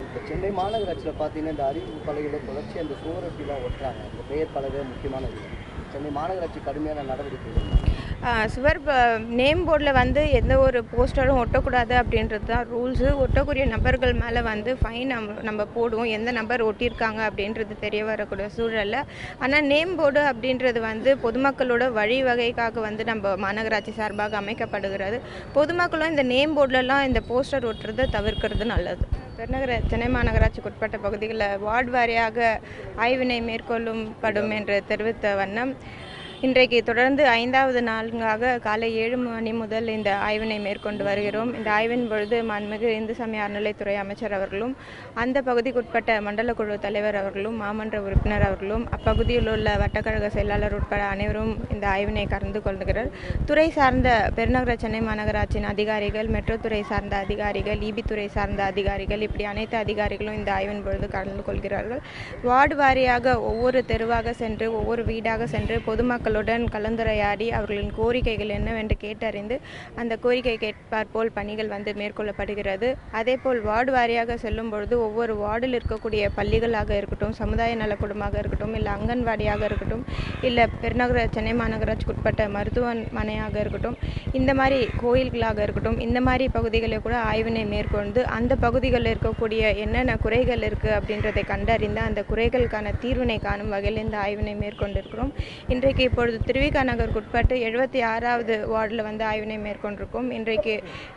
இப்போ சென்னை மாநகராட்சியில் பார்த்தீங்கன்னா இந்த அறிவிப்பு பலகையில் தொடர்ச்சி அந்த சுவரொட்டிலாம் ஒட்டுறாங்க. இந்த பெயர் பலகை முக்கியமானது. சென்னை மாநகராட்சி கடுமையான நடவடிக்கை சுவர் நேம் போர்டில் வந்து எந்த ஒரு போஸ்டரும் ஒட்டக்கூடாது அப்படின்றது தான் ரூல்ஸு. ஒட்டக்கூடிய நபர்கள் மேலே வந்து ஃபைன் நம்ம போடுவோம், எந்த நபர் ஒட்டியிருக்காங்க அப்படின்றது தெரிய வரக்கூடிய சூழலில். ஆனால் நேம் போர்டு அப்படின்றது வந்து பொதுமக்களோட வழிவகைக்காக வந்து நம்ம மாநகராட்சி சார்பாக அமைக்கப்படுகிறது. பொதுமக்களும் இந்த நேம் போர்டிலலாம் இந்த போஸ்டர் ஒட்டுறதை தவிர்க்கிறது நல்லது. சென்னை மாநகராட்சிக்கு உட்பட்ட பகுதிகளில் வார்டு வாரியாக ஆய்வினை மேற்கொள்ளும் படும் என்று தெரிவித்த வண்ணம் இன்றைக்கு தொடர்ந்து 5வது நாளாக காலை 7 மணி முதல் இந்த ஆய்வினை மேற்கொண்டு வருகிறோம். இந்த ஆய்வின் பொழுது மாண்புமிகு இந்து சமய அறநிலைத்துறை அமைச்சர் அவர்களும், அந்த பகுதிக்குட்பட்ட மண்டல குழு தலைவர் அவர்களும், மாமன்ற உறுப்பினர் அவர்களும், அப்பகுதியில் உள்ள வட்டக்கழக செயலாளர் உட்பட அனைவரும் இந்த ஆய்வினை கலந்து கொள்கிறார். துறை சார்ந்த பெருநகர சென்னை மாநகராட்சியின் அதிகாரிகள், மெட்ரோ துறை சார்ந்த அதிகாரிகள், இபி துறை சார்ந்த அதிகாரிகள், இப்படி அனைத்து அதிகாரிகளும் இந்த ஆய்வின் பொழுது கலந்து கொள்கிறார்கள். வார்டு வாரியாக ஒவ்வொரு தெருவாக சென்று, ஒவ்வொரு வீடாக சென்று பொதுமக்கள் கலந்துரையாடி அவர்களின் கோரிக்கைகள் என்னவென்று கேட்டறிந்து அந்த கோரிக்கை கேட்பார் போல் பணிகள் வந்து மேற்கொள்ளப்படுகிறது. அதேபோல் வார்டு வாரியாக செல்லும் பொழுது ஒவ்வொரு வார்டில் இருக்கக்கூடிய பள்ளிகளாக இருக்கட்டும், சமுதாய நலக்கூடமாக இருக்கட்டும், இல்லை அங்கன்வாடியாக இருக்கட்டும், இல்லை பெருநகர சென்னை மாநகராட்சிக்கு உட்பட்ட மருத்துவமனையாக இருக்கட்டும், இந்த மாதிரி கோயில்களாக இருக்கட்டும், இந்த மாதிரி பகுதிகளை கூட ஆய்வினை மேற்கொண்டு அந்த பகுதிகளில் இருக்கக்கூடிய என்னென்ன குறைகள் இருக்குது அப்படின்றதை கண்டறிந்து அந்த குறைகளுக்கான தீர்வினை காணும் வகையில் இந்த ஆய்வினை மேற்கொண்டிருக்கிறோம். இன்றைக்கு இப்பொழுது திருவிக நகருக்கு உட்பட்டு 76வது வார்டில் வந்து ஆய்வினை மேற்கொண்டிருக்கோம். இன்றைக்கு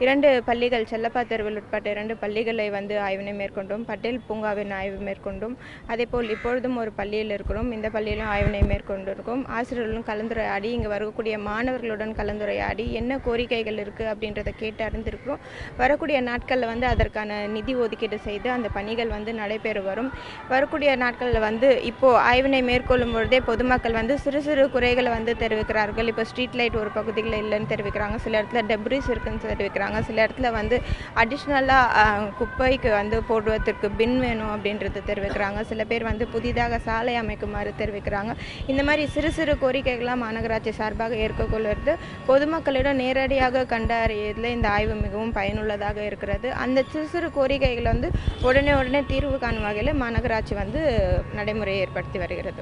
2 பள்ளிகள், செல்லப்பா தெருவில் உட்பட்ட 2 பள்ளிகளை வந்து ஆய்வினை மேற்கொண்டோம். பட்டேல் பூங்காவின் ஆய்வு மேற்கொண்டோம். அதேபோல் இப்பொழுதும் ஒரு பள்ளியில் இருக்கிறோம். இந்த பள்ளியிலும் ஆய்வினை மேற்கொண்டிருக்கோம். ஆசிரியர்களுடன் கலந்துரையாடி, இங்கே வரக்கூடிய மாணவர்களுடன் கலந்துரையாடி என்ன கோரிக்கைகள் இருக்குது அப்படின்றத கேட்டு அறிந்திருக்கிறோம். வரக்கூடிய நாட்களில் வந்து அதற்கான நிதி ஒதுக்கீடு செய்து அந்த பணிகள் வந்து நடைபெற வரும். வரக்கூடிய நாட்களில் வந்து இப்போது ஆய்வினை மேற்கொள்ளும் பொழுதே பொதுமக்கள் வந்து சிறு சிறு குறைகளை வந்து தெரிவிக்கிறார்கள். இப்போ ஸ்ட்ரீட் லைட் ஒரு பகுதியில் இல்லைன்னு தெரிவிக்கிறாங்க, சில இடத்துல டெப்ரிஸ் இருக்குன்னு தெரிவிக்கிறாங்க, சில இடத்துல வந்து அடிஷ்னலாக குப்பைக்கு வந்து போடுவதற்கு பின் வேணும் அப்படின்றது தெரிவிக்கிறாங்க, சில பேர் வந்து புதிதாக சாலை அமைக்குமாறு தெரிவிக்கிறாங்க. இந்த மாதிரி சிறு சிறு கோரிக்கைகளாக மாநகராட்சி சார்பாக ஏற்கொள்வது பொதுமக்களிடம் நேரடியாக கண்டறியதில் இந்த ஆய்வு மிகவும் பயனுள்ளதாக இருக்கிறது. அந்த சிறு சிறு கோரிக்கைகளை வந்து உடனே தீர்வு காணும் வகையில் மாநகராட்சி வந்து நடைமுறையை ஏற்படுத்தி வருகிறது.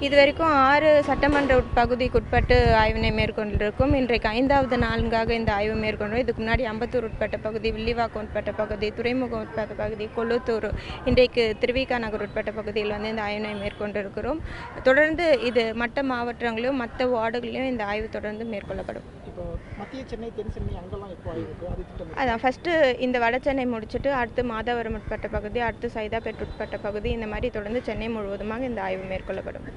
இதுவரைக்கும் 6 சட்டமன்ற பகுதிக்குட்பட்டு ஆய்வினை மேற்கொண்டிருக்கும். இன்றைக்கு 5வது நாளாக இந்த ஆய்வு மேற்கொண்டோம். இதுக்கு முன்னாடி அம்பத்தூர் உட்பட்ட பகுதி, வில்லிவாக்கம் உட்பட்ட பகுதி, துறைமுகம் உட்பட்ட பகுதி, கொளுத்தூர், இன்றைக்கு திருவிக நகர் உட்பட்ட பகுதியில் வந்து இந்த ஆய்வினை மேற்கொண்டிருக்கிறோம். தொடர்ந்து இது மற்ற மாவட்டங்களிலும் மற்ற வார்டுகளிலும் இந்த ஆய்வு தொடர்ந்து மேற்கொள்ளப்படும். இப்போ மத்திய சென்னை, தென் சென்னை அங்கெல்லாம் இப்போ ஆய்வுக்கு அதான் ஃபஸ்ட்டு இந்த வட சென்னை முடிச்சுட்டு அடுத்து மாதவரம் உட்பட்ட பகுதி, அடுத்து சைதாப்பேட் உட்பட்ட பகுதி, இந்த மாதிரி தொடர்ந்து சென்னை முழுவதுமாக இந்த ஆய்வு மேற்கொள்ளப்படும்.